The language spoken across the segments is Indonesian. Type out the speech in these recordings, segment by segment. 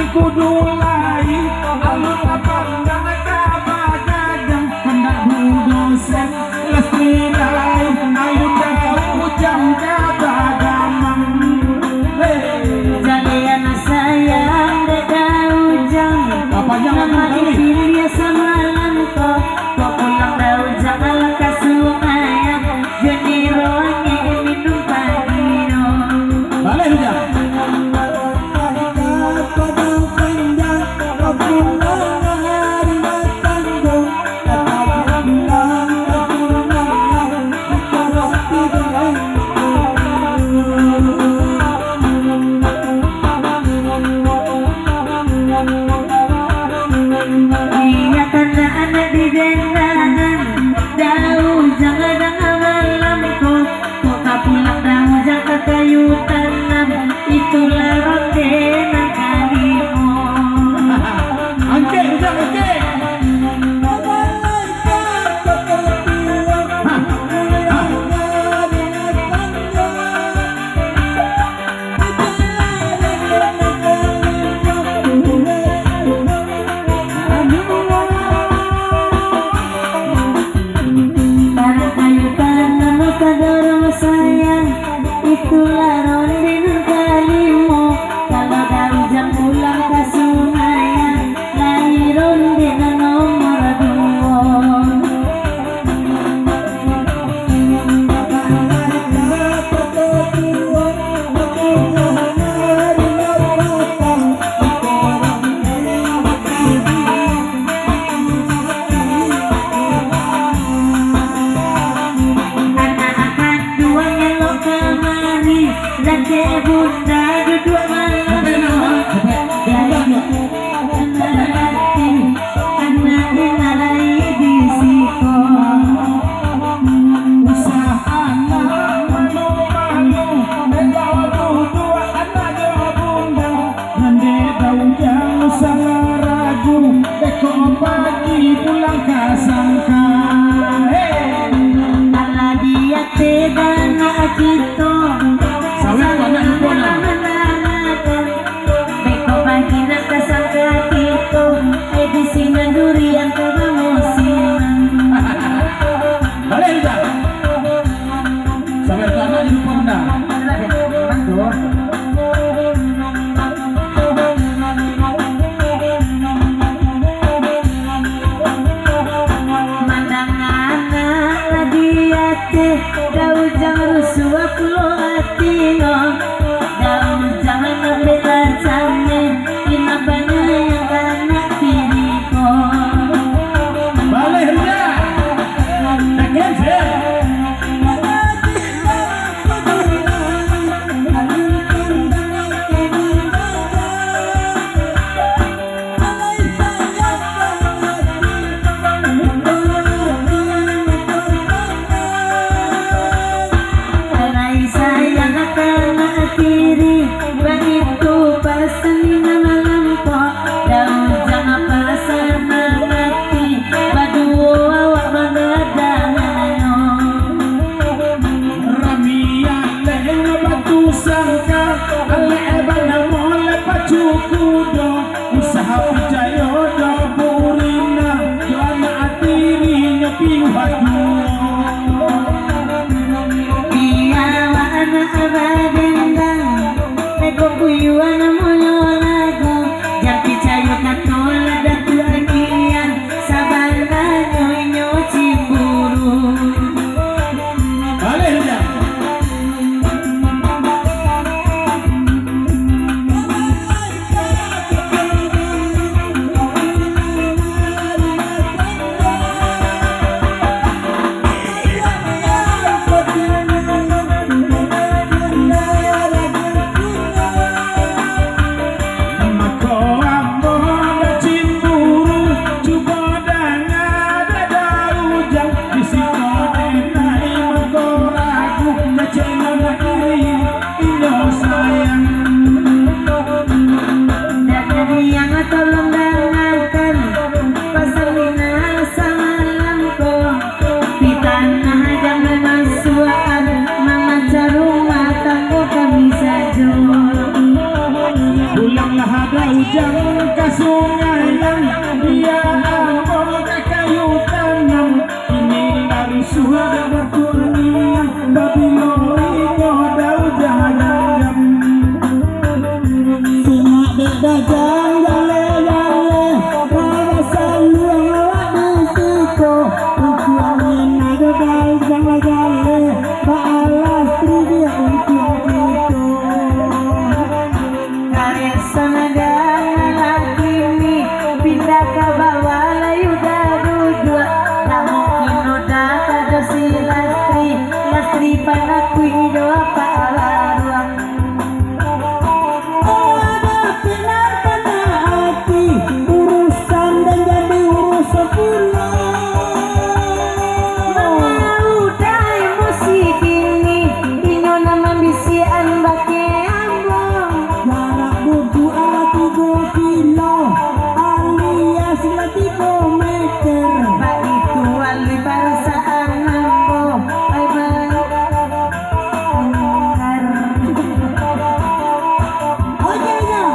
kudu lain alur lapang dan kabagagang hendak dosen lesti lain ayo ujang kata gamang jadi anak sayang deda ujang apa jangan dipilih sama langko kok pulang dah ujang ala kasungaya jadi roangnya minum pagi balik ujang Mandang anak lagi ate, dah ujang rusuh aku kudo usaha pijayo do burina Joana atiri nyepi wadu Iya wana abadendang Neko kuyuan mulolago Jampi cayo katola datu agian Sabana nyoy cimburu Balik Rujak Ujang ke sungai yang dia ambil ke kayu tanam ini dari suara berkurnia babi lori koda ujang singa beda jang jale rada saluang lawak disiko ukuran ada dal jale baalas trivia untuk itu Karya sanada pindah ke bawah layu dua tak mungkin noda pada si lastri panaku hidup apa ruang ada pinar kena hati urusan dan jadi urusan pula udah emosi kini ino nama bisian bake ambong jarak buku ala 3 kilo alias 3 meter Pak itu wali perasaan mampu ay oke ya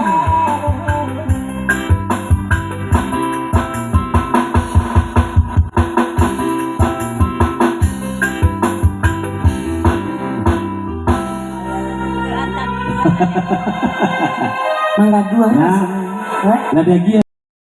Mangga dua nah, nah dia